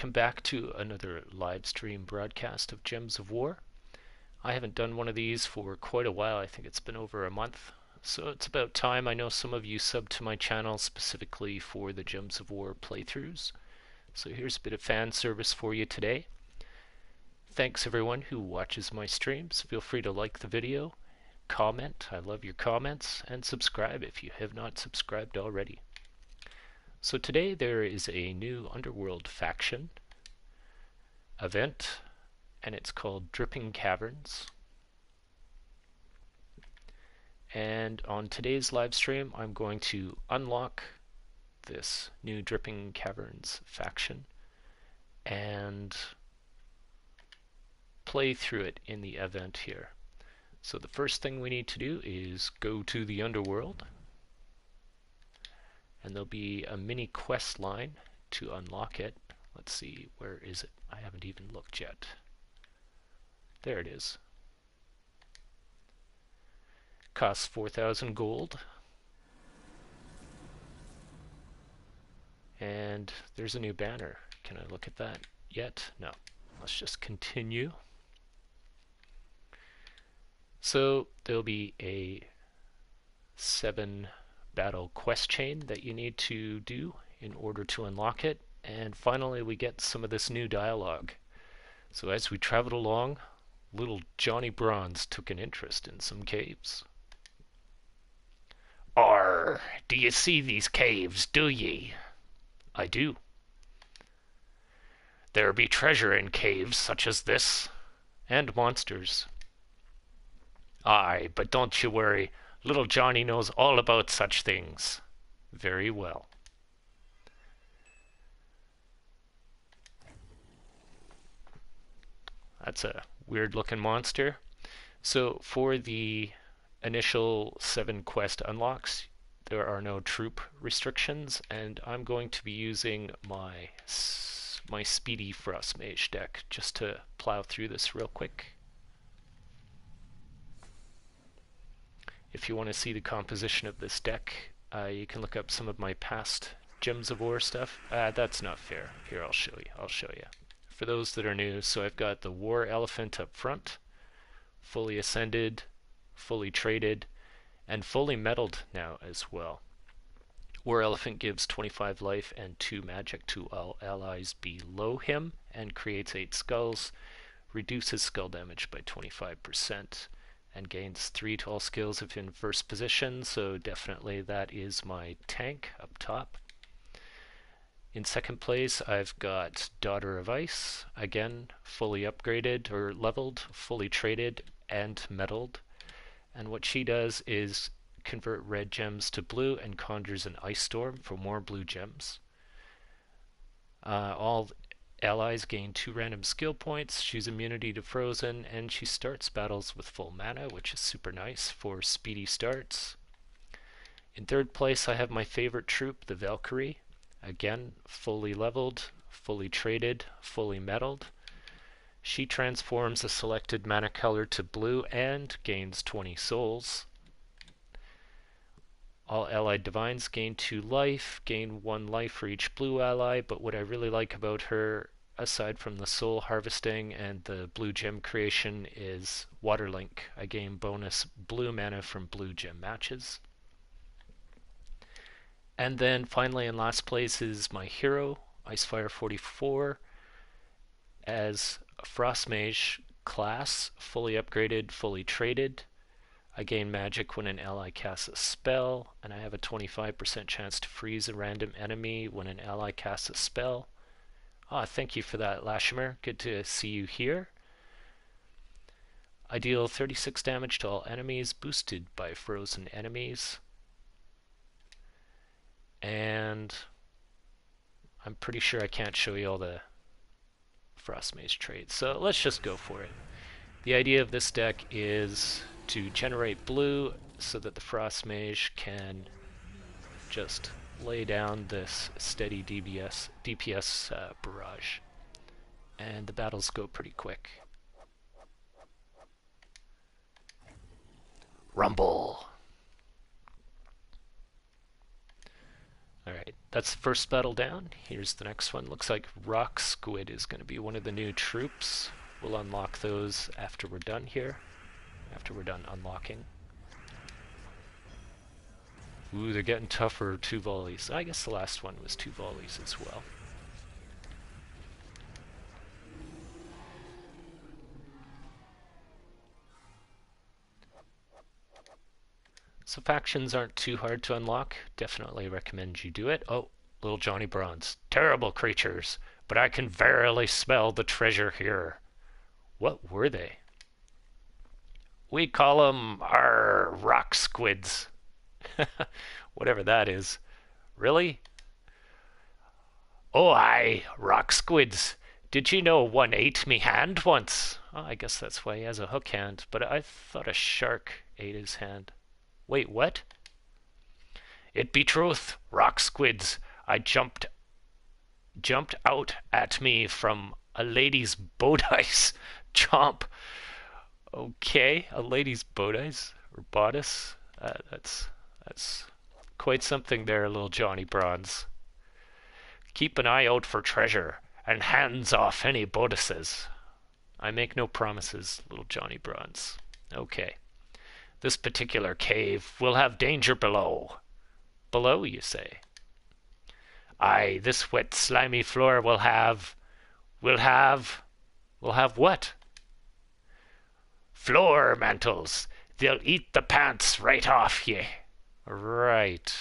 welcome back to another live stream broadcast of Gems of War. I haven't done one of these for quite a while. I think it's been over a month. So it's about time. I know some of you sub to my channel specifically for the Gems of War playthroughs. So here's a bit of fan service for you today. Thanks everyone who watches my streams. Feel free to like the video, comment, I love your comments, and subscribe if you have not subscribed already. So today there is a new Underworld faction event, and it's called Dripping Caverns. And on today's live stream I'm going to unlock this new Dripping Caverns faction and play through it in the event here. So the first thing we need to do is go to the Underworld, and there'll be a mini quest line to unlock it. Let's see, where is it? I haven't even looked yet. There it is. Costs 4,000 gold. And there's a new banner. Can I look at that yet? No. Let's just continue. So there'll be a 7 battle quest chain that you need to do in order to unlock it, and finally we get some of this new dialogue. So as we traveled along, little Johnny Bronze took an interest in some caves. "Arr, do you see these caves, do ye?" "I do." "There be treasure in caves such as this, and monsters." "Aye, but don't you worry. Little Johnny knows all about such things." "Very well." That's a weird looking monster. So for the initial 7 quest unlocks, there are no troop restrictions, and I'm going to be using my speedy Frost Mage deck just to plow through this real quick. If you want to see the composition of this deck, you can look up some of my past Gems of War stuff. That's not fair. Here, I'll show you. For those that are new, so I've got the War Elephant up front, fully ascended, fully traded, and fully metalled now as well. War Elephant gives 25 life and 2 magic to all allies below him, and creates 8 skulls, reduces skull damage by 25%. And gains 3 to all skills if in first position, so definitely that is my tank up top. In second place I've got Daughter of Ice, again fully upgraded or leveled, fully traded and metalled. And what she does is convert red gems to blue and conjures an ice storm for more blue gems. All allies gain 2 random skill points, she's immunity to frozen, and she starts battles with full mana, which is super nice for speedy starts. In third place I have my favorite troop, the Valkyrie, again fully leveled, fully traded, fully metalled. She transforms a selected mana color to blue and gains 20 souls. All allied divines gain 2 life, gain 1 life for each blue ally, but what I really like about her, aside from the soul harvesting and the blue gem creation, is Waterlink. I gain bonus blue mana from blue gem matches. And then finally in last place is my hero, IcePhire44, as a Frost Mage class, fully upgraded, fully traded. I gain magic when an ally casts a spell, and I have a 25% chance to freeze a random enemy when an ally casts a spell. Thank you for that, Lashimar. Good to see you here. I deal 36 damage to all enemies, boosted by frozen enemies. And I'm pretty sure I can't show you all the Frost Mage traits, so let's just go for it. The idea of this deck is to generate blue so that the Frost Mage can just lay down this steady DPS barrage, and the battles go pretty quick. Rumble! Alright, that's the first battle down. Here's the next one. Looks like Rock Squid is going to be one of the new troops. We'll unlock those after we're done here. After we're done unlocking. Ooh, they're getting tougher. 2 volleys. I guess the last one was 2 volleys as well. So factions aren't too hard to unlock. Definitely recommend you do it. Oh, little Johnny Bronze. Terrible creatures, but I can verily smell the treasure here. What were they? We call them our rock squids. Whatever that is. Really? Oh, aye, rock squids. Did you know one ate me hand once? Oh, I guess that's why he has a hook hand, but I thought a shark ate his hand. Wait, what? It be truth, rock squids. I jumped out at me from a lady's bodice. Chomp. Okay, a lady's bodice or bodice. That's quite something there, little Johnny Bronze. Keep an eye out for treasure and hands off any bodices. I make no promises, little Johnny Bronze. Okay. This particular cave will have danger below. Below, you say? Aye, this wet, slimy floor will have what? Floor mantles. They'll eat the pants right off ye. Right.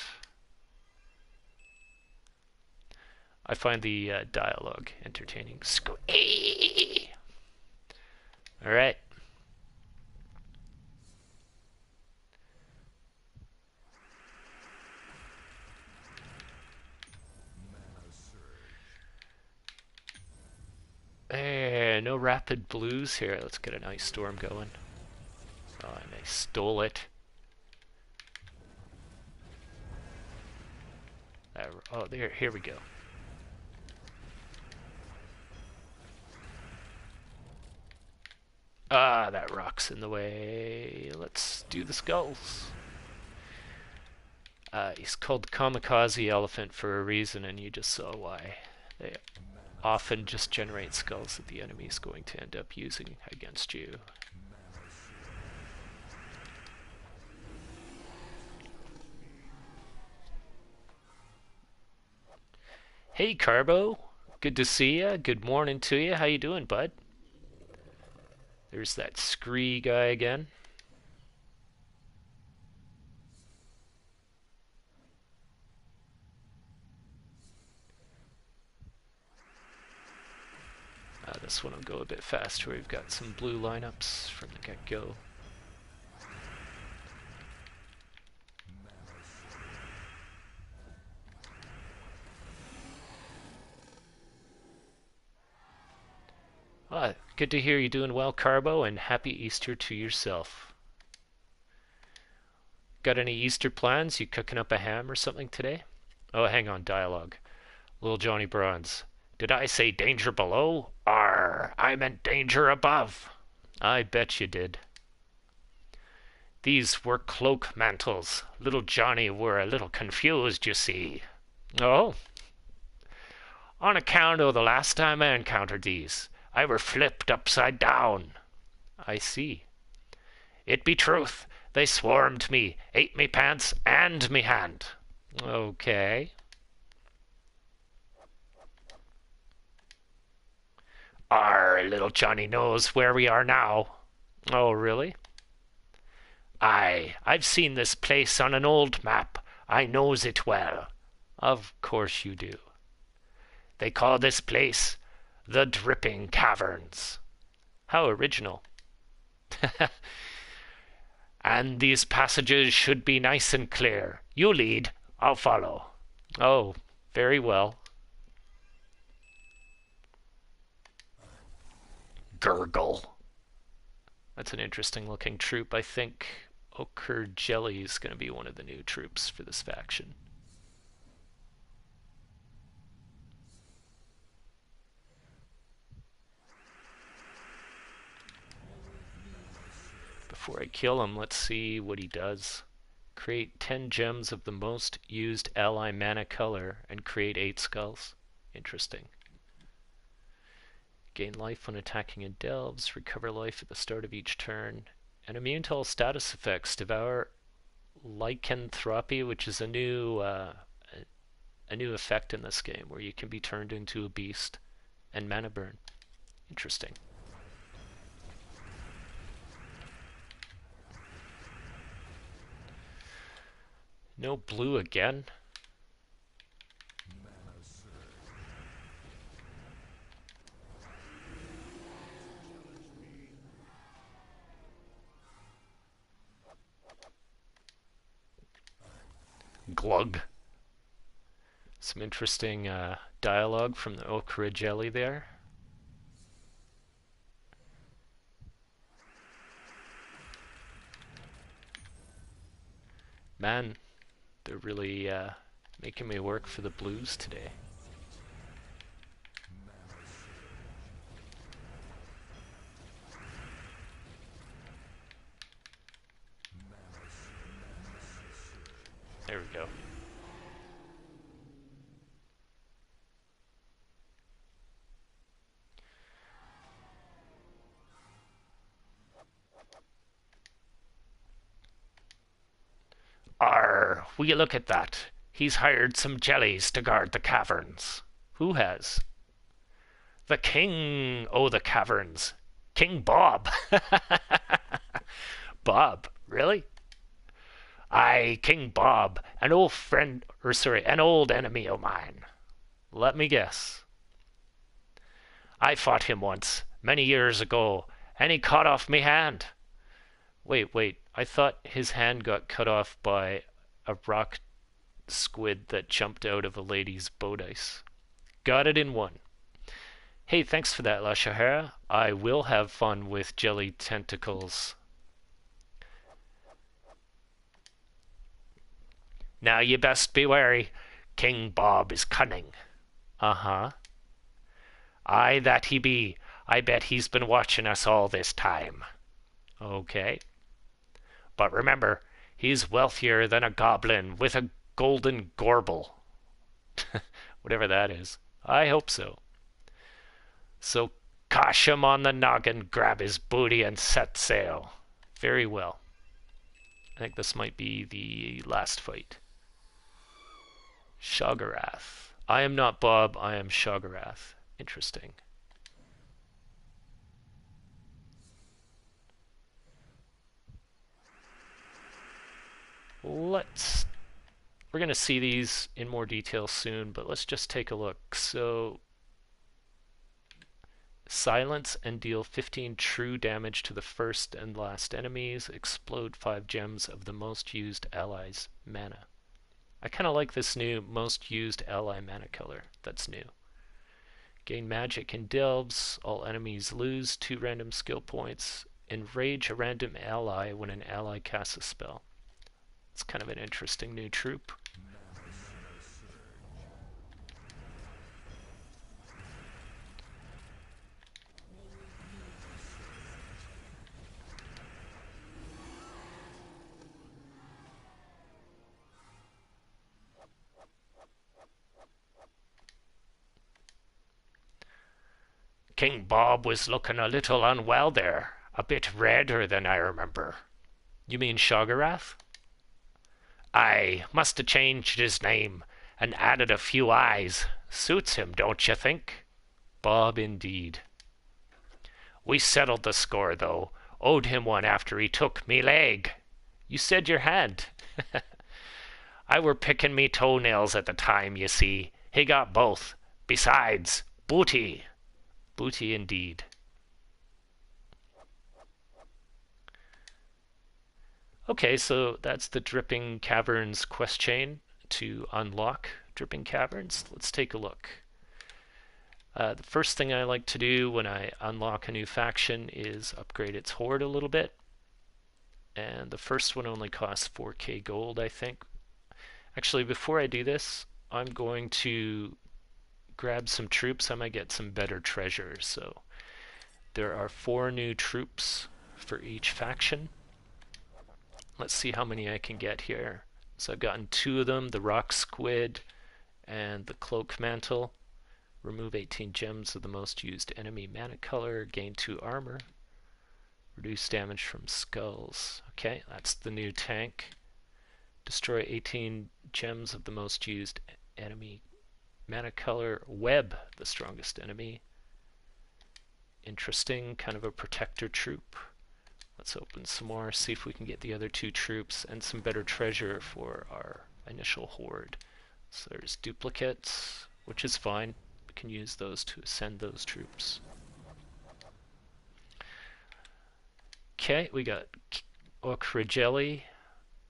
I find the dialogue entertaining. Squee! Alright. No rapid blues here. Let's get an ice storm going. Oh, and I stole it. Oh, here we go. Ah, that rock's in the way. Let's do the skulls. He's called Kamikaze Elephant for a reason, and you just saw why. They often just generate skulls that the enemy is going to end up using against you. Hey Carbo, good to see ya. Good morning to you. How you doing, bud? There's that Scree guy again. This one will go a bit faster. We've got some blue lineups from the get-go. Good to hear you doing well, Carbo, and happy Easter to yourself. Got any Easter plans? You cooking up a ham or something today? Oh, hang on, dialogue. Little Johnny Bronze. Did I say danger below? Arr, I meant danger above. I bet you did. These were cloak mantles. Little Johnny were a little confused, you see. Oh? On account of the last time I encountered these, I were flipped upside down. I see. It be truth. They swarmed me, ate me pants and me hand. Okay. Our little Johnny knows where we are now. Oh, really? Aye, I've seen this place on an old map. I knows it well. Of course you do. They call this place the Dripping Caverns. How original. And these passages should be nice and clear. You lead, I'll follow. Oh, very well. Gurgle. That's an interesting looking troop. I think Ochre Jelly is going to be one of the new troops for this faction. Before I kill him, let's see what he does. Create 10 gems of the most used ally mana color and create 8 skulls. Interesting. Gain life when attacking in delves, recover life at the start of each turn, and immune to all status effects. Devour lycanthropy, which is a new effect in this game where you can be turned into a beast, and mana burn. Interesting. No blue again? Glug. Some interesting dialogue from the okra jelly there. Man, they're really making me work for the blues today. There we go. Arr, will you look at that? He's hired some jellies to guard the caverns. Who has? The king o' the caverns. King Bob. Bob, really? Aye, King Bob, an old friend, an old enemy o' mine. Let me guess. I fought him once, many years ago, and he cut off me hand. Wait, I thought his hand got cut off by a rock squid that jumped out of a lady's boat ice. Got it in one. Hey, thanks for that, La Shahara. I will have fun with jelly tentacles. Now you best be wary. King Bob is cunning. Uh-huh. Aye, that he be. I bet he's been watching us all this time. Okay. But remember, he's wealthier than a goblin with a golden gorble. Whatever that is. I hope so. So cosh him on the noggin, grab his booty, and set sail. Very well. I think this might be the last fight. Shoggorath. I am not Bob, I am Shoggorath. Interesting. We're going to see these in more detail soon, but let's just take a look. So, silence and deal 15 true damage to the first and last enemies. Explode 5 gems of the most used allies' mana. I kind of like this new most used ally mana color. That's new. Gain magic in delves. All enemies lose 2 random skill points. Enrage a random ally when an ally casts a spell. It's kind of an interesting new troop. King Bob was looking a little unwell there. A bit redder than I remember. You mean Shoggorath? Aye, must have changed his name and added a few eyes. Suits him, don't you think? Bob indeed. We settled the score, though. Owed him one after he took me leg. You said your hand. I were picking me toenails at the time, you see. He got both. Besides, booty. Booty indeed. Okay, so that's the Dripping Caverns quest chain to unlock Dripping Caverns. Let's take a look. The first thing I like to do when I unlock a new faction is upgrade its horde a little bit. And the first one only costs 4k gold, I think. Actually, before I do this, I'm going to grab some troops. I might get some better treasures. So there are 4 new troops for each faction. Let's see how many I can get here. So I've gotten 2 of them, the rock squid and the cloak mantle. Remove 18 gems of the most used enemy mana color, gain 2 armor. Reduce damage from skulls. Okay, that's the new tank. Destroy 18 gems of the most used enemy mana color. Web, the strongest enemy. Interesting, kind of a protector troop. Let's open some more, see if we can get the other 2 troops and some better treasure for our initial horde. So there's duplicates, which is fine. We can use those to ascend those troops. Okay, we got okra jelly,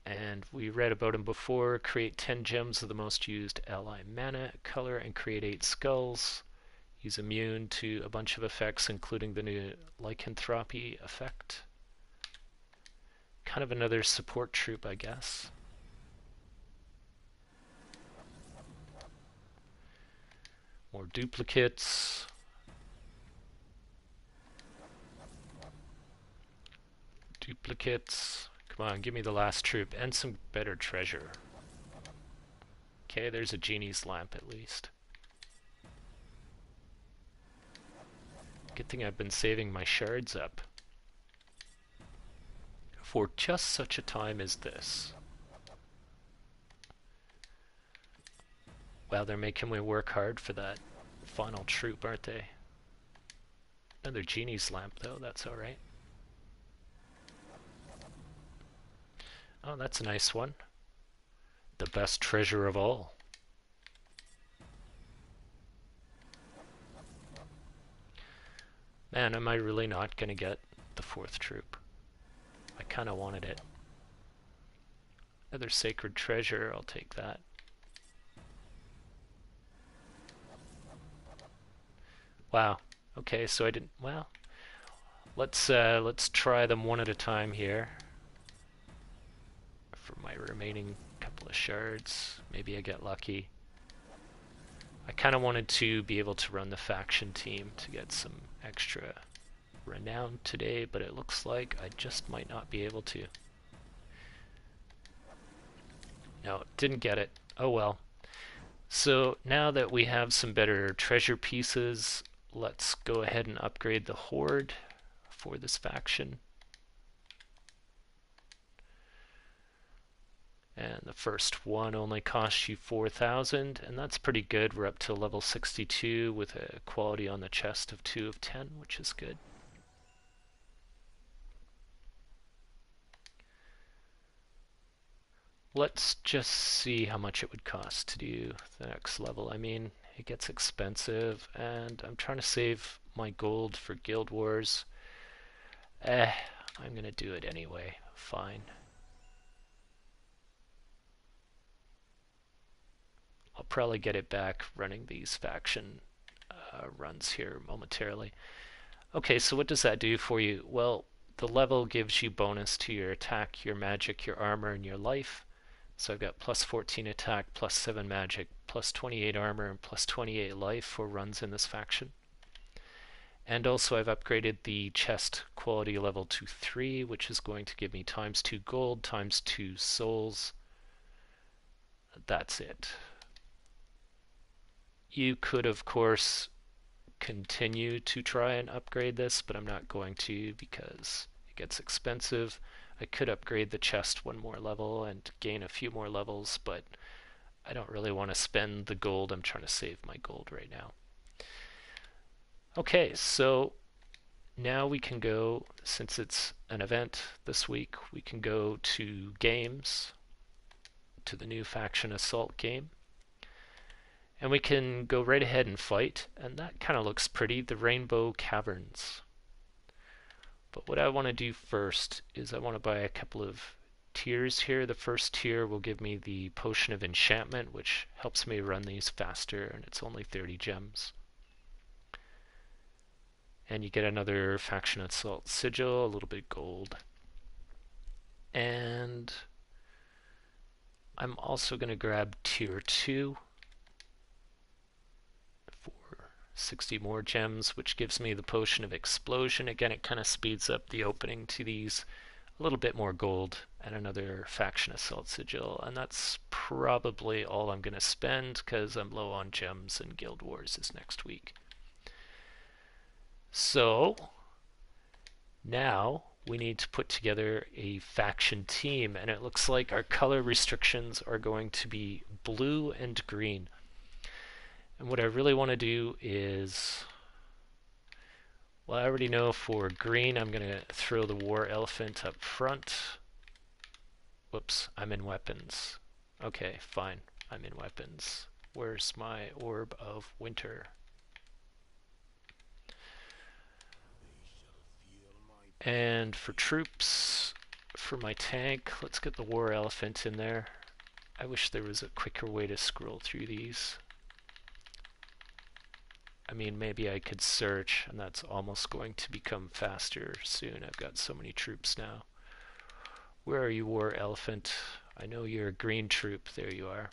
and we read about him before. Create 10 gems of the most used ally mana color and create 8 skulls. He's immune to a bunch of effects, including the new lycanthropy effect. Kind of another support troop, I guess. More duplicates. Duplicates. Come on, give me the last troop and some better treasure. Okay, there's a genie's lamp at least. Good thing I've been saving my shards up for just such a time as this. Wow, they're making me work hard for that final troop, aren't they? Another genie's lamp though, that's alright. Oh, that's a nice one. The best treasure of all. Man, am I really not gonna get the 4th troop? I kinda wanted it. Another sacred treasure, I'll take that. Wow. Okay, so I didn't. Well, let's try them one at a time here. For my remaining couple of shards, maybe I get lucky. I kind of wanted to be able to run the faction team to get some extra renown today, but it looks like I just might not be able to. No, didn't get it. Oh well. So now that we have some better treasure pieces, let's go ahead and upgrade the horde for this faction. And the first one only costs you 4,000, and that's pretty good. We're up to level 62 with a quality on the chest of 2 of 10, which is good. Let's just see how much it would cost to do the next level. I mean, it gets expensive, and I'm trying to save my gold for Guild Wars. I'm gonna do it anyway. Fine. I'll probably get it back running these faction runs here momentarily. Okay, so what does that do for you? Well, the level gives you bonus to your attack, your magic, your armor, and your life. So I've got plus 14 attack, plus 7 magic, plus 28 armor, and plus 28 life for runs in this faction. And also I've upgraded the chest quality level to 3, which is going to give me times 2 gold, times 2 souls. That's it. You could, of course, continue to try and upgrade this, but I'm not going to because it gets expensive. I could upgrade the chest 1 more level and gain a few more levels, but I don't really want to spend the gold. I'm trying to save my gold right now. Okay, so now we can go, since it's an event this week, we can go to games, to the new faction assault game. And we can go right ahead and fight, and that kind of looks pretty, the Rainbow Caverns. But what I want to do first is I want to buy a couple of tiers here. The first tier will give me the Potion of Enchantment, which helps me run these faster, and it's only 30 gems. And you get another Faction Assault Sigil, a little bit gold. And I'm also going to grab tier 2. 60 more gems, which gives me the Potion of Explosion. Again, it kind of speeds up the opening to these a little bit more gold, and another faction assault sigil, and that's probably all I'm going to spend because I'm low on gems and Guild Wars is next week. So now we need to put together a faction team, and it looks like our color restrictions are going to be blue and green. And what I really want to do is, well, I already know for green I'm going to throw the war elephant up front. Whoops, I'm in weapons. Okay, fine, I'm in weapons. Where's my orb of winter? And for troops, for my tank, let's get the war elephant in there. I wish there was a quicker way to scroll through these. I mean, maybe I could search, and that's almost going to become faster soon. I've got so many troops now. Where are you, war elephant? I know you're a green troop. There you are.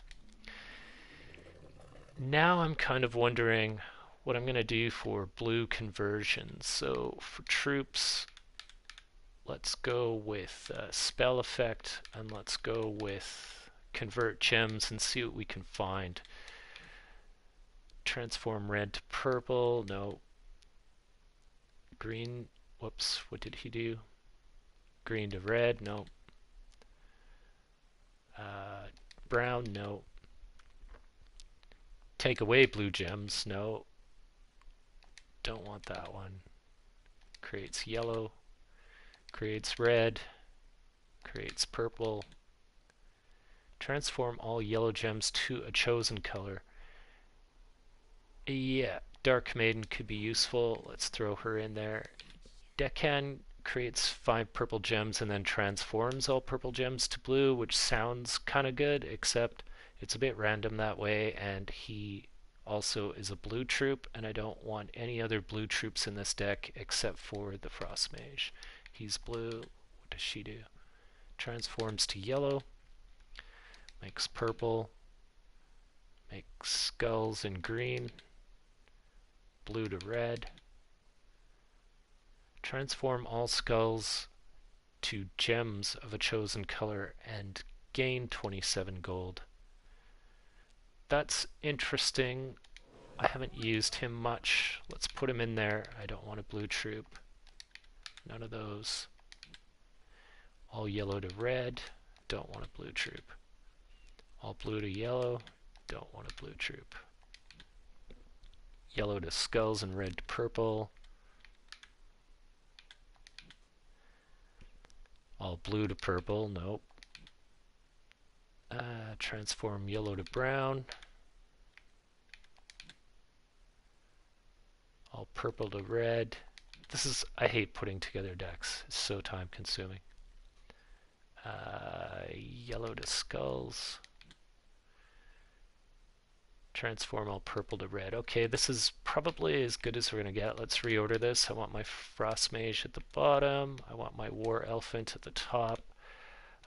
Now I'm kind of wondering what I'm going to do for blue conversions. So for troops, let's go with spell effect, and let's go with convert gems and see what we can find. Transform red to purple, no. Green, whoops, what did he do? Green to red, no. Brown, no. Take away blue gems, no. Don't want that one. Creates yellow, creates red, creates purple. Transform all yellow gems to a chosen color. Yeah, Dark Maiden could be useful. Let's throw her in there. Deccan creates 5 purple gems and then transforms all purple gems to blue, which sounds kind of good, except it's a bit random that way, and he also is a blue troop, and I don't want any other blue troops in this deck except for the Frost Mage. He's blue. What does she do? Transforms to yellow, makes purple, makes skulls in green, blue to red. Transform all skulls to gems of a chosen color and gain 27 gold. That's interesting. I haven't used him much. Let's put him in there. I don't want a blue troop. None of those. All yellow to red. Don't want a blue troop. All blue to yellow. Don't want a blue troop. Yellow to skulls and red to purple. All blue to purple, nope. Transform yellow to brown. All purple to red. I hate putting together decks. It's so time consuming. Yellow to skulls. Transform all purple to red. Okay, this is probably as good as we're going to get. Let's reorder this. I want my Frost Mage at the bottom. I want my War Elephant at the top.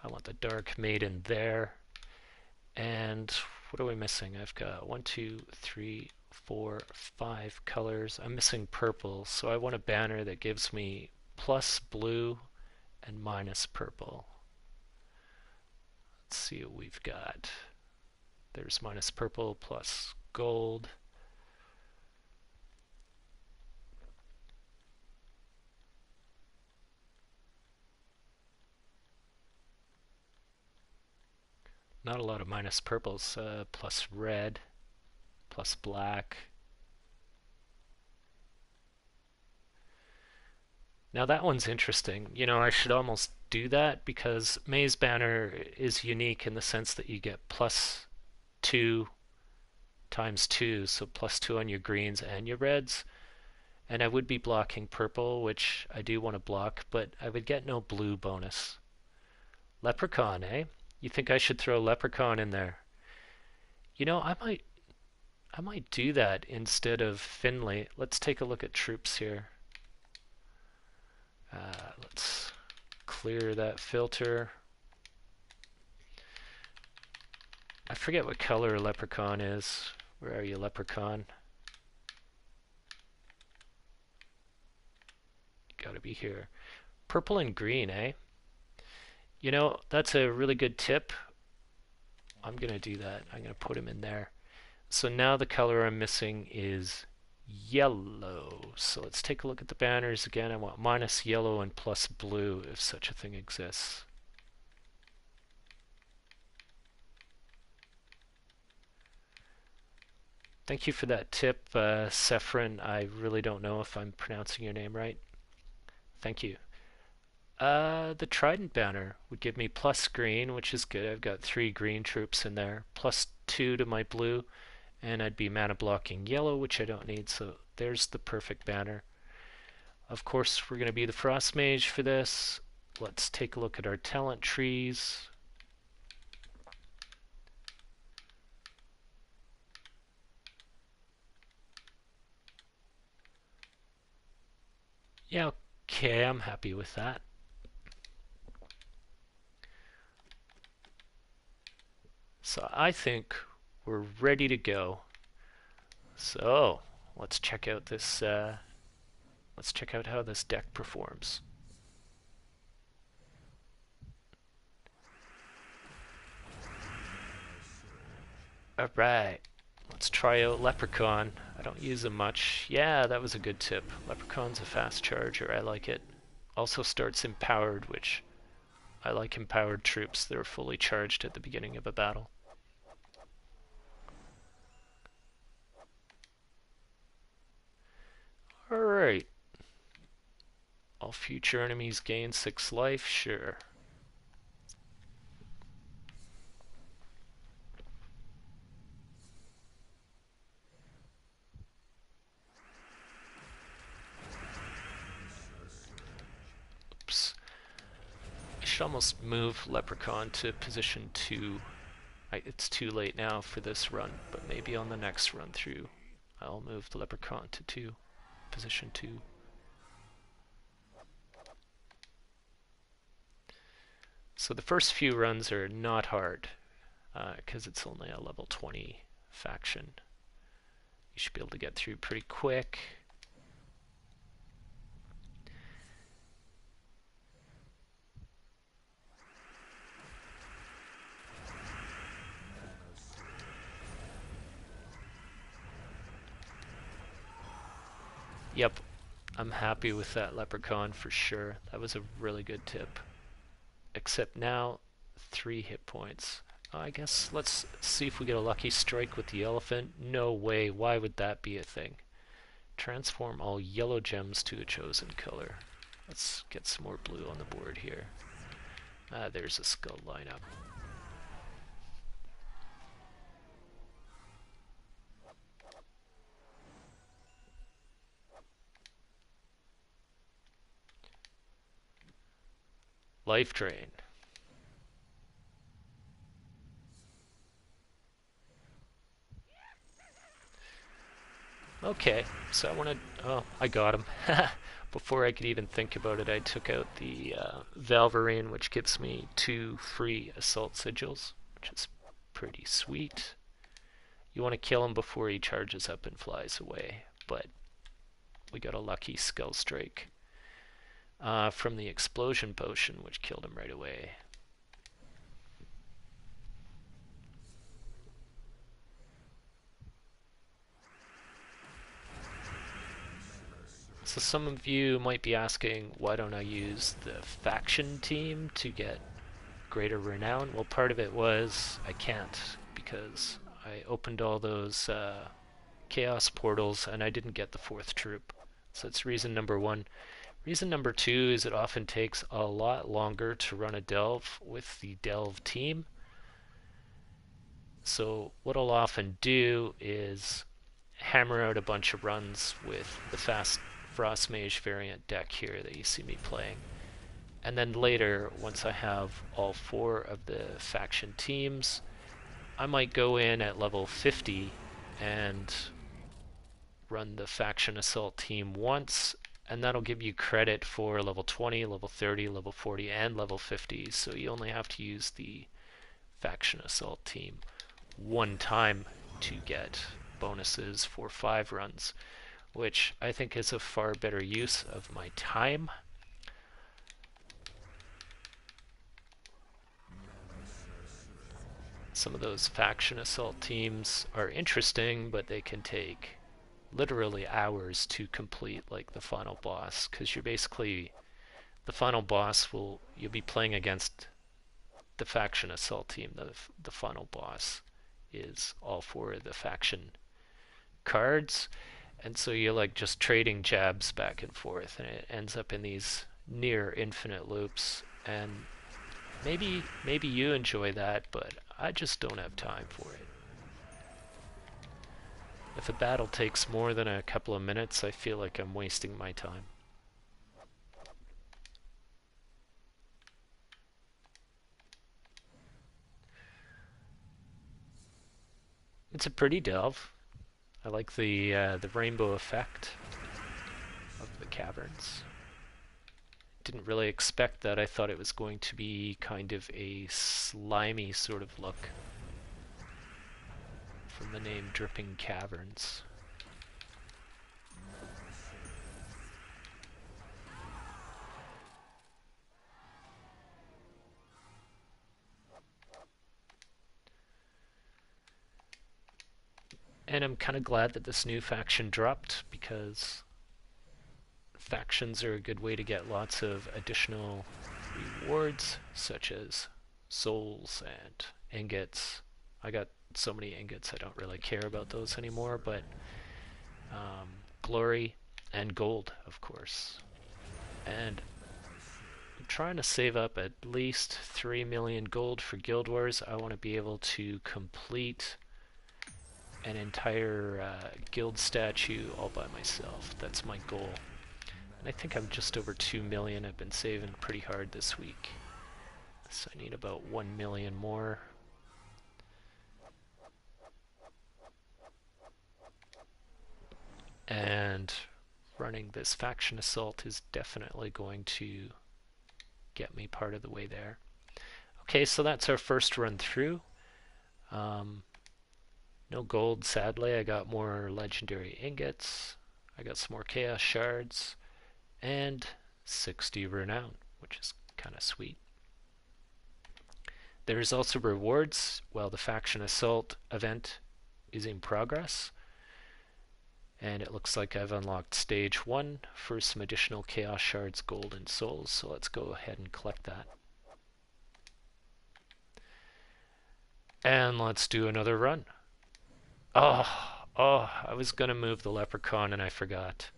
I want the Dark Maiden there. And what are we missing? I've got 1, 2, 3, 4, 5 colors. I'm missing purple, so I want a banner that gives me plus blue and minus purple. Let's see what we've got. There's minus purple plus gold. Not a lot of minus purples. Plus red, plus black. Now that one's interesting. You know, I should almost do that because Maze Banner is unique in the sense that you get plus 2 times 2, so plus 2 on your greens and your reds. And I would be blocking purple, which I do want to block, but I would get no blue bonus. Leprechaun, eh? You think I should throw Leprechaun in there? You know, I might do that instead of Finley. Let's take a look at troops here. Let's clear that filter. I forget what color Leprechaun is. Where are you, Leprechaun? You gotta be here. Purple and green, eh? You know, that's a really good tip. I'm going to do that. I'm going to put him in there. So now the color I'm missing is yellow. So let's take a look at the banners again. I want minus yellow and plus blue if such a thing exists. Thank you for that tip, Sephrin. I really don't know if I'm pronouncing your name right. Thank you. The Trident banner would give me plus green, which is good. I've got 3 green troops in there, plus 2 to my blue, and I'd be mana blocking yellow, which I don't need, so there's the perfect banner. Of course, we're going to be the Frost Mage for this. Let's take a look at our talent trees. Yeah, okay, I'm happy with that. So I think we're ready to go. So let's check out this. Let's check out how this deck performs. All right, let's try out Leprechaun. I don't use them much. Yeah, that was a good tip. Leprechaun's a fast charger. I like it. Also starts empowered, which I like empowered troops that are fully charged at the beginning of a battle. Alright. All future enemies gain 6 life, sure. Oops. I should almost move Leprechaun to position 2. It's too late now for this run, but maybe on the next run through I'll move the Leprechaun to position 2. So the first few runs are not hard, because it's only a level 20 faction. You should be able to get through pretty quick. Yep, I'm happy with that Leprechaun for sure. That was a really good tip. Except now, 3 hit points. I guess let's see if we get a lucky strike with the elephant. No way, why would that be a thing? Transform all yellow gems to a chosen color. Let's get some more blue on the board here. There's a skull lineup. Life Drain. Okay, so I want to... Oh, I got him. Before I could even think about it, I took out the Valverine, which gives me 2 free Assault Sigils, which is pretty sweet. You want to kill him before he charges up and flies away, but we got a lucky Skull Strike from the Explosion Potion, which killed him right away. So some of you might be asking, why don't I use the faction team to get greater renown? Well, part of it was I can't, because I opened all those chaos portals and I didn't get the 4th troop. So that's reason number 1. Reason number 2 is it often takes a lot longer to run a delve with the delve team. So what I'll often do is hammer out a bunch of runs with the fast Frost Mage variant deck here that you see me playing. And then later, once I have all 4 of the faction teams, I might go in at level 50 and run the faction assault team once, and that'll give you credit for level 20, level 30, level 40, and level 50. So you only have to use the faction assault team one time to get bonuses for 5 runs, which I think is a far better use of my time. Some of those faction assault teams are interesting, but they can take literally hours to complete, like the final boss, because you're basically the final boss you'll be playing against the faction assault team. The final boss is all four of the faction cards, and so you're like just trading jabs back and forth, and it ends up in these near infinite loops. And maybe you enjoy that, but I just don't have time for it. If a battle takes more than a couple of minutes, I feel like I'm wasting my time. It's a pretty delve. I like the rainbow effect of the caverns. Didn't really expect that. I thought it was going to be kind of a slimy sort of look from the name Dripping Caverns. And I'm kind of glad that this new faction dropped, because factions are a good way to get lots of additional rewards, such as souls and ingots. I got so many ingots I don't really care about those anymore, but glory and gold, of course. And I'm trying to save up at least 3 million gold for Guild Wars. I want to be able to complete an entire guild statue all by myself. That's my goal. And I think I'm just over 2 million. I've been saving pretty hard this week. So I need about 1 million more. And running this faction assault is definitely going to get me part of the way there. Okay, so that's our first run through. No gold, sadly. I got more legendary ingots. I got some more chaos shards. And 60 renown, which is kind of sweet. There's also rewards while the faction assault event is in progress. And it looks like I've unlocked stage 1 for some additional chaos shards, gold, and souls. So let's go ahead and collect that. And let's do another run. Oh, I was going to move the leprechaun and I forgot.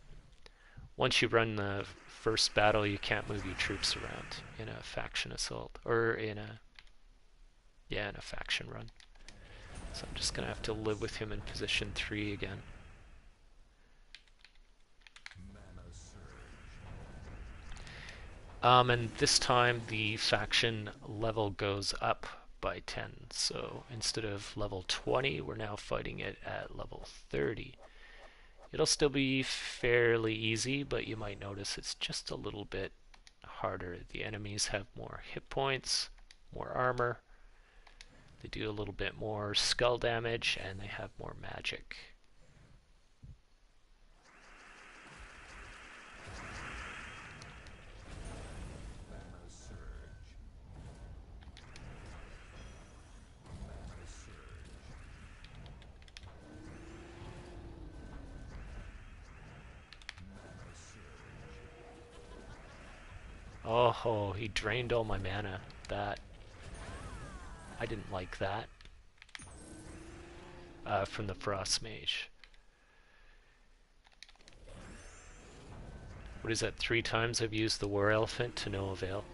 Once you run the first battle, you can't move your troops around in a faction assault, or in a faction run. So I'm just going to have to live with him in position 3 again. And this time the faction level goes up by 10. So instead of level 20, we're now fighting it at level 30. It'll still be fairly easy, but you might notice it's just a little bit harder. The enemies have more hit points, more armor. They do a little bit more skull damage, and they have more magic. Oh, he drained all my mana. I didn't like that. From the Frost Mage. What is that, 3 times I've used the War Elephant to no avail?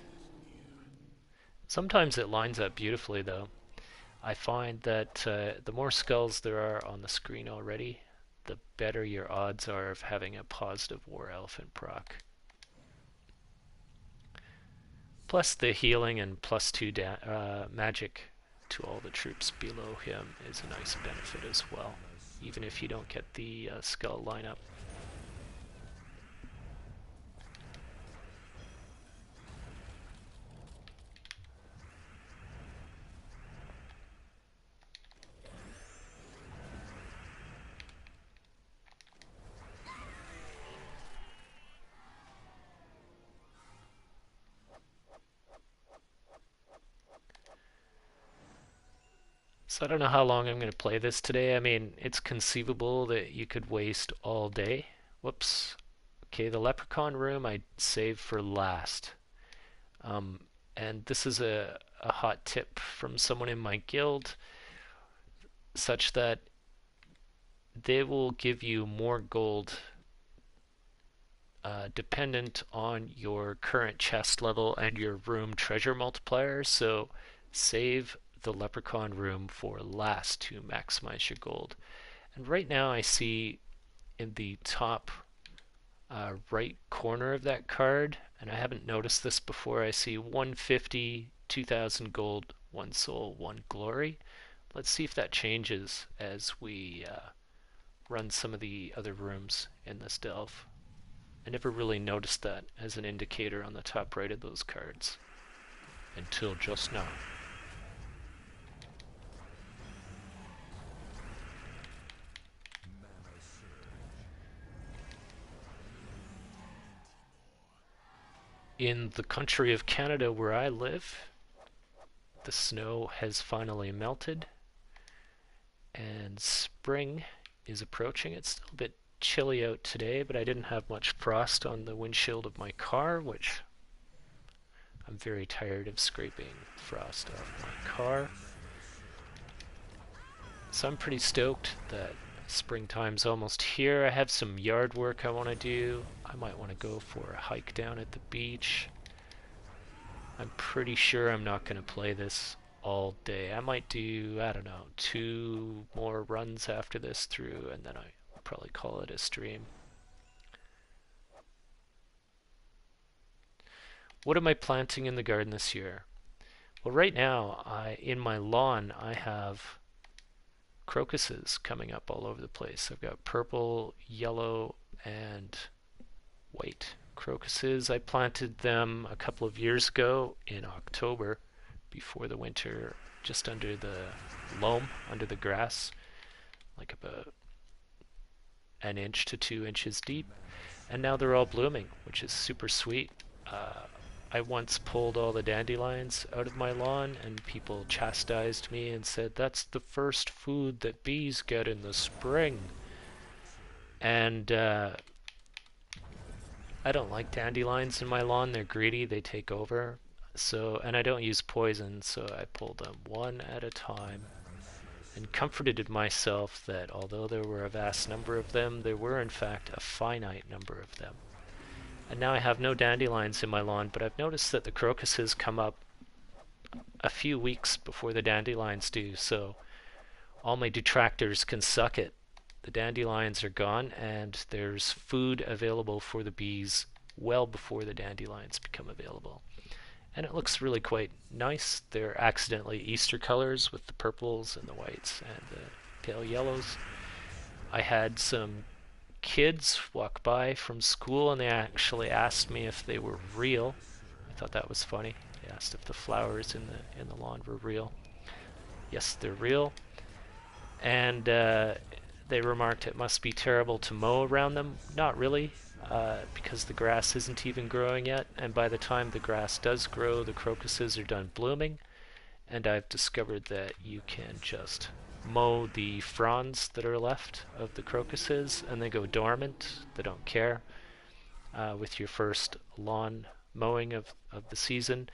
Sometimes it lines up beautifully, though. I find that the more skulls there are on the screen already, the better your odds are of having a positive War Elephant proc. Plus the healing and +2 magic to all the troops below him is a nice benefit as well, even if you don't get the skull lineup. So I don't know how long I'm going to play this today. I mean, it's conceivable that you could waste all day. Whoops. Okay, the leprechaun room I saved for last. Um, and this is a hot tip from someone in my guild, such that they will give you more gold dependent on your current chest level and your room treasure multiplier. So save the leprechaun room for last to maximize your gold. And right now I see in the top right corner of that card, and I haven't noticed this before, I see 150, 2000 gold, 1 soul, 1 glory. Let's see if that changes as we run some of the other rooms in this delve. I never really noticed that as an indicator on the top right of those cards until just now. In the country of Canada where I live, the snow has finally melted and spring is approaching. It's still a bit chilly out today, but I didn't have much frost on the windshield of my car, which I'm very tired of scraping frost off my car. So I'm pretty stoked that springtime's almost here. I have some yard work I want to do. I might want to go for a hike down at the beach. I'm pretty sure I'm not going to play this all day. I might do, I don't know, 2 more runs after this through, and then I'll probably call it a stream. What am I planting in the garden this year? Well, right now, in my lawn, I have crocuses coming up all over the place. I've got purple, yellow, and white crocuses. I planted them a couple of years ago in October before the winter, just under the loam, under the grass, like about an inch to 2 inches deep. And now they're all blooming, which is super sweet. I once pulled all the dandelions out of my lawn, and people chastised me and said, that's the first food that bees get in the spring. And I don't like dandelions in my lawn. They're greedy. They take over. So, and I don't use poison, so I pulled them one at a time and comforted myself that although there were a vast number of them, there were in fact a finite number of them. And now I have no dandelions in my lawn, but I've noticed that the crocuses come up a few weeks before the dandelions do, so all my detractors can suck it. The dandelions are gone, and there's food available for the bees well before the dandelions become available. And it looks really quite nice. They're accidentally Easter colors with the purples and the whites and the pale yellows. I had some kids walk by from school and they actually asked me if they were real. I thought that was funny. They asked if the flowers in the lawn were real. Yes, they're real. And they remarked it must be terrible to mow around them. Not really, because the grass isn't even growing yet, and by the time the grass does grow, the crocuses are done blooming, and I've discovered that you can just mow the fronds that are left of the crocuses, and they go dormant. They don't care with your first lawn mowing of the season,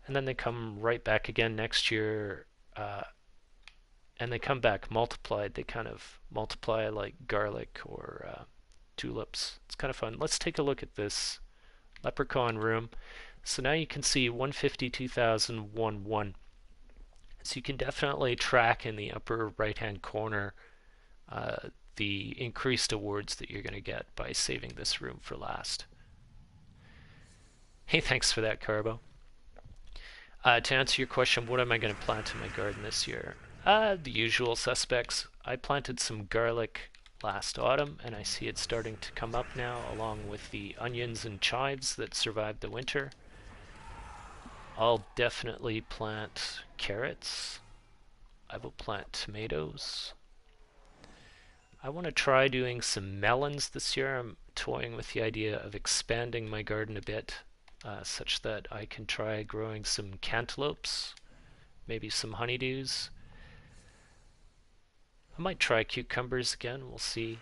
and then they come right back again next year, and they come back multiplied. They kind of multiply like garlic or tulips. It's kind of fun. Let's take a look at this leprechaun room. So now you can see 150, 2000, 1, 1. So you can definitely track in the upper right hand corner the increased awards that you're going to get by saving this room for last. Hey, thanks for that, Carbo. To answer your question, what am I going to plant in my garden this year? The usual suspects. I planted some garlic last autumn, and I see it starting to come up now, along with the onions and chives that survived the winter. I'll definitely plant carrots. I will plant tomatoes. I want to try doing some melons this year. I'm toying with the idea of expanding my garden a bit, such that I can try growing some cantaloupes, maybe some honeydews. I might try cucumbers again, we'll see.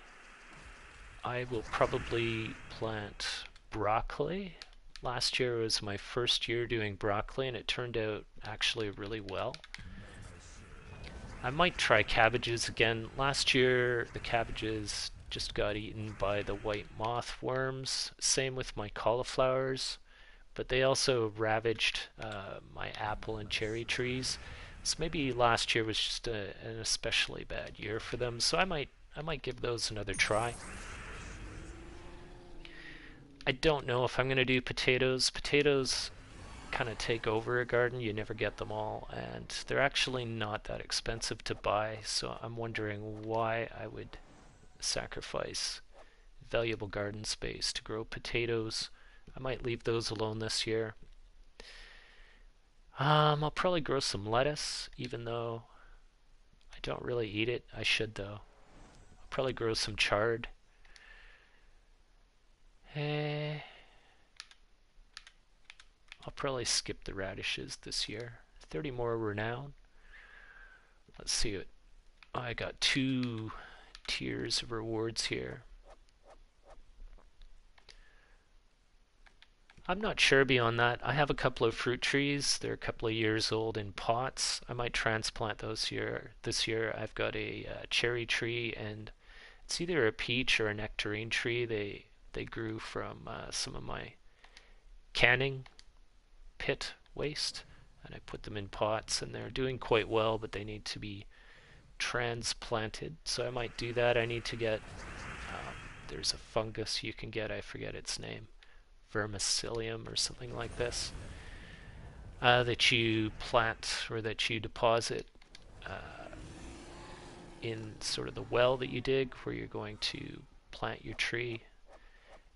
I will probably plant broccoli. Last year was my first year doing broccoli and it turned out actually really well. I might try cabbages again. Last year the cabbages just got eaten by the white moth worms. Same with my cauliflowers, but they also ravaged my apple and cherry trees. So maybe last year was just an especially bad year for them. So I might give those another try. I don't know if I'm going to do potatoes. Potatoes kind of take over a garden. You never get them all, and they're actually not that expensive to buy, so I'm wondering why I would sacrifice valuable garden space to grow potatoes. I might leave those alone this year. I'll probably grow some lettuce, even though I don't really eat it. I should, though. I'll probably grow some chard. Eh, I'll probably skip the radishes this year. 30 more renown. Let's see what... Oh, I got 2 tiers of rewards here. I'm not sure beyond that. I have a couple of fruit trees. They're a couple of years old in pots. I might transplant those here. This year I've got a cherry tree, and it's either a peach or a nectarine tree. They grew from some of my canning pit waste, and I put them in pots, and they're doing quite well, but they need to be transplanted. So I might do that. I need to get... there's a fungus you can get. I forget its name. Vermicillium or something like this, that you plant or that you deposit in sort of the well that you dig where you're going to plant your tree.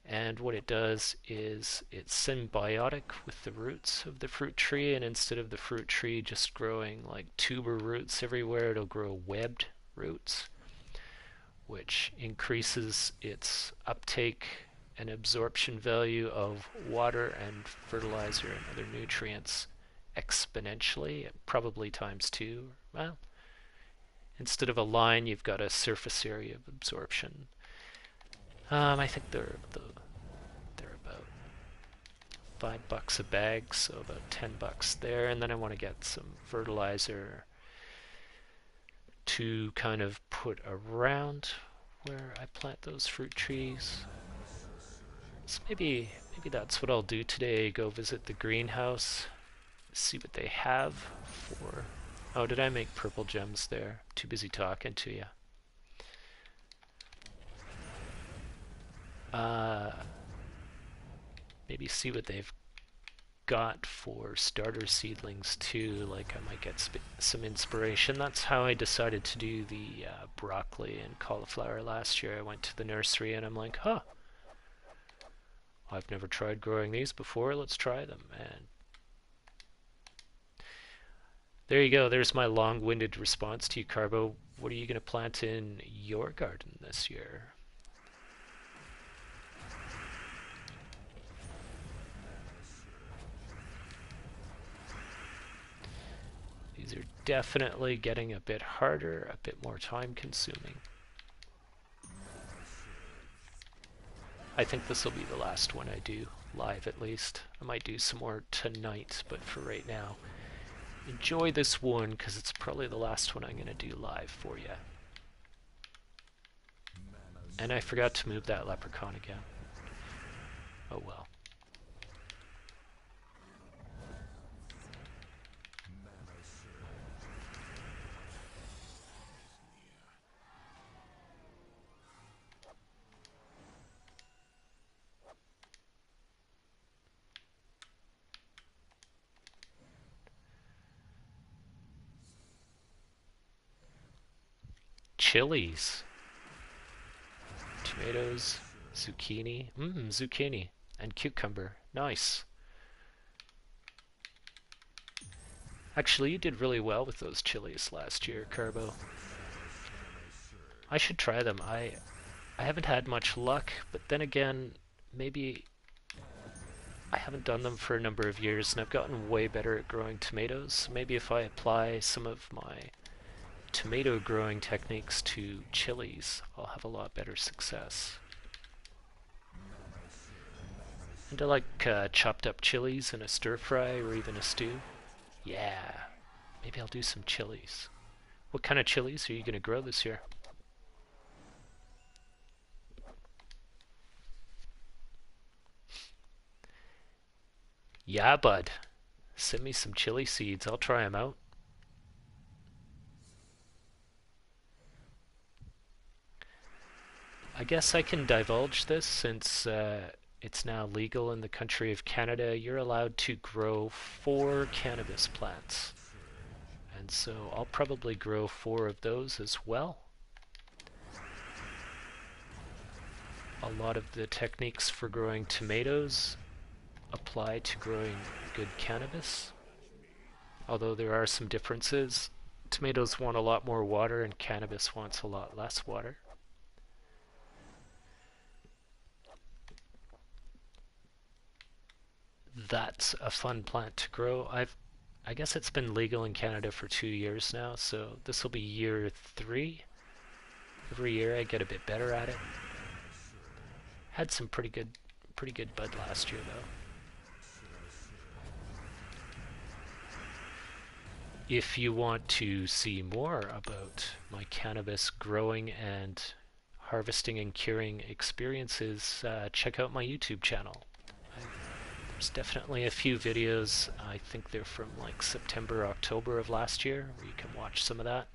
And what it does is it's symbiotic with the roots of the fruit tree, and instead of the fruit tree just growing like tuber roots everywhere, it'll grow webbed roots, which increases its uptake and absorption value of water and fertilizer and other nutrients exponentially, probably times 2. Well, instead of a line, you've got a surface area of absorption. I think they're about $5 a bag, so about $10 there. And then I want to get some fertilizer to kind of put around where I plant those fruit trees. So maybe that's what I'll do today. Go visit the greenhouse, see what they have for... Oh, did I make purple gems there? Too busy talking to you. Maybe see what they've got for starter seedlings too. Like I might get some inspiration. That's how I decided to do the broccoli and cauliflower last year. I went to the nursery and I'm like, huh, I've never tried growing these before, let's try them. And there you go, there's my long-winded response to you, Carbo. What are you going to plant in your garden this year? These are definitely getting a bit harder, a bit more time-consuming. I think this will be the last one I do, live at least. I might do some more tonight, but for right now, enjoy this one, because it's probably the last one I'm going to do live for you. And I forgot to move that leprechaun again. Oh well. Chilies. Tomatoes, zucchini. Zucchini. And cucumber. Nice. Actually, you did really well with those chilies last year, Carbo. I should try them. I haven't had much luck, but then again, maybe I haven't done them for a number of years, and I've gotten way better at growing tomatoes. Maybe if I apply some of my tomato growing techniques to chilies, I'll have a lot better success. And I like chopped up chilies in a stir fry or even a stew. Yeah, maybe I'll do some chilies. What kind of chilies are you going to grow this year? Yeah, bud. Send me some chili seeds. I'll try them out. I guess I can divulge this since it's now legal in the country of Canada. You're allowed to grow 4 cannabis plants. And so I'll probably grow 4 of those as well. A lot of the techniques for growing tomatoes apply to growing good cannabis, although there are some differences. Tomatoes want a lot more water and cannabis wants a lot less water. That's a fun plant to grow. I guess it's been legal in Canada for 2 years now, so this will be year 3. Every year I get a bit better at it. Had some pretty good bud last year though. If you want to see more about my cannabis growing and harvesting and curing experiences, check out my YouTube channel. There's definitely a few videos, I think they're from like September, October of last year, where you can watch some of that.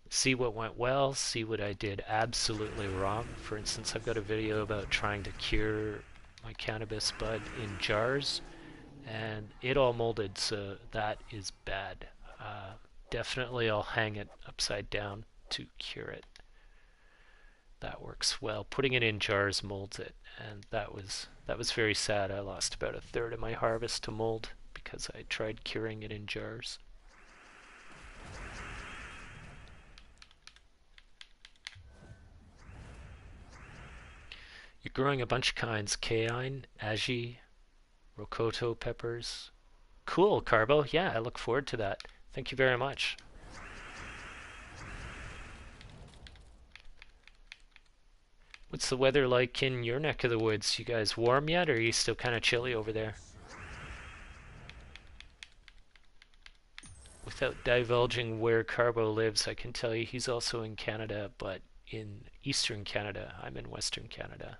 See what went well, see what I did absolutely wrong. For instance, I've got a video about trying to cure my cannabis bud in jars, and it all molded, so that is bad. Definitely I'll hang it upside down to cure it. That works well. Putting it in jars molds it, and that was very sad. I lost about a third of my harvest to mold because I tried curing it in jars. You're growing a bunch of kinds: cayenne, aji, rocoto peppers. Cool, Carbo. Yeah, I look forward to that. Thank you very much. What's the weather like in your neck of the woods? You guys warm yet, or are you still kind of chilly over there? Without divulging where Carbo lives, I can tell you he's also in Canada, but in eastern Canada. I'm in western Canada.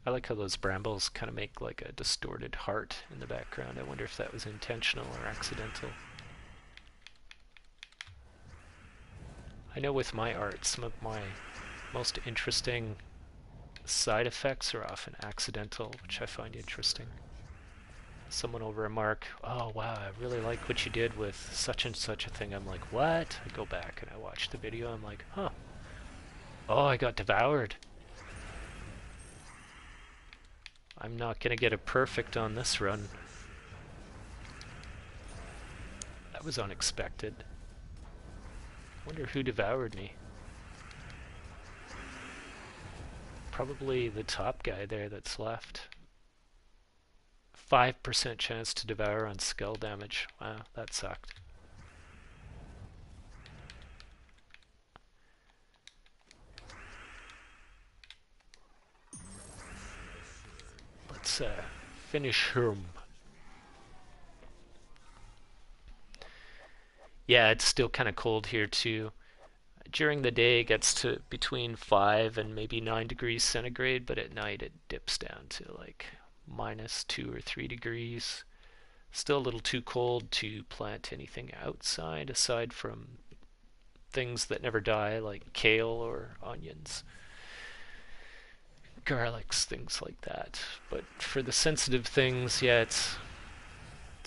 I like how those brambles kind of make like a distorted heart in the background. I wonder if that was intentional or accidental. I know with my art, some of my most interesting side effects are often accidental, which I find interesting. Someone will remark, "Oh wow, I really like what you did with such and such a thing." I'm like, "What?" I go back and I watch the video. I'm like, "Huh. Oh, I got devoured. I'm not gonna get a perfect on this run." That was unexpected. Wonder who devoured me. Probably the top guy there that's left. 5% chance to devour on skull damage. Wow, that sucked. Let's finish him. Yeah, it's still kind of cold here too. During the day it gets to between 5 and maybe 9 degrees centigrade, but at night it dips down to like -2 or 3 degrees. Still a little too cold to plant anything outside aside from things that never die like kale or onions, garlics, things like that. But for the sensitive things, yeah, it's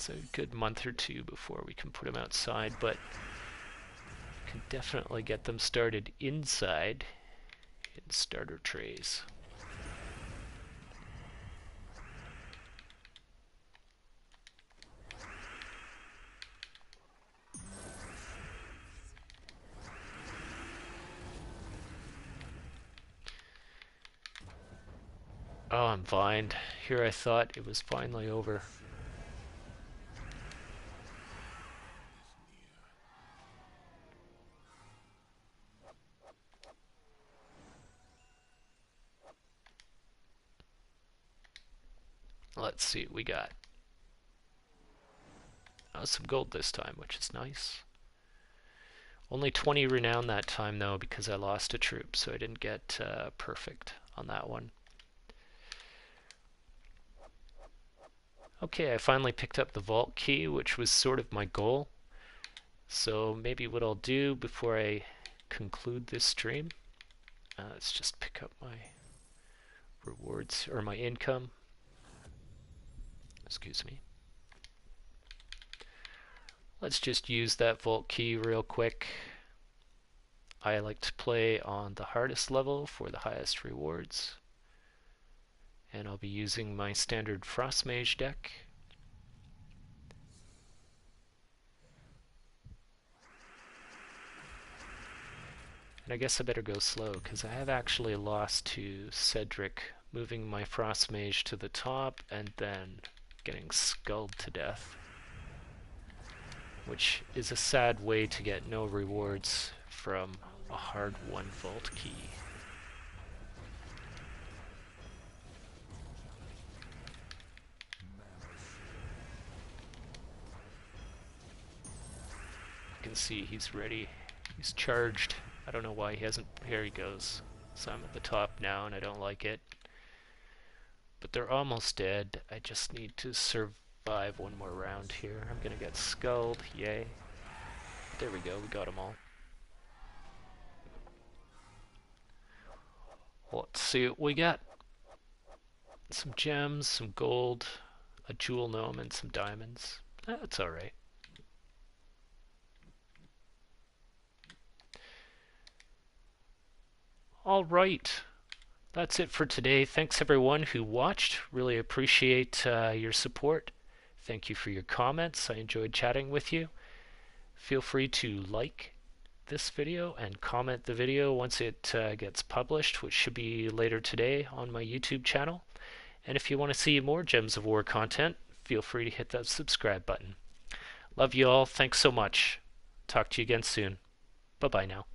a good month or 2 before we can put them outside, but can definitely get them started inside in starter trays. Oh, I'm vined. Here I thought it was finally over. Let's see what we got. Oh, some gold this time, which is nice. Only 20 renown that time though, because I lost a troop, so I didn't get perfect on that one. Okay, I finally picked up the vault key, which was sort of my goal. So maybe what I'll do before I conclude this stream, let's just pick up my rewards, or my income. Excuse me. Let's just use that vault key real quick. I like to play on the hardest level for the highest rewards. And I'll be using my standard Frost Mage deck. And I guess I better go slow, because I have actually lost to Cedric, moving my Frost Mage to the top and then getting skulled to death. Which is a sad way to get no rewards from a hard-won vault key. You can see he's ready. He's charged. I don't know why he hasn't. Here he goes. So I'm at the top now and I don't like it. But they're almost dead. I just need to survive one more round here. I'm gonna get skulled. Yay. There we go. We got them all. Let's see what we got. Some gems, some gold, a jewel gnome, and some diamonds. That's alright. Alright. That's it for today. Thanks everyone who watched. Really appreciate your support. Thank you for your comments. I enjoyed chatting with you. Feel free to like this video and comment the video once it gets published, which should be later today on my YouTube channel. And if you want to see more Gems of War content, feel free to hit that subscribe button. Love you all. Thanks so much. Talk to you again soon. Bye-bye now.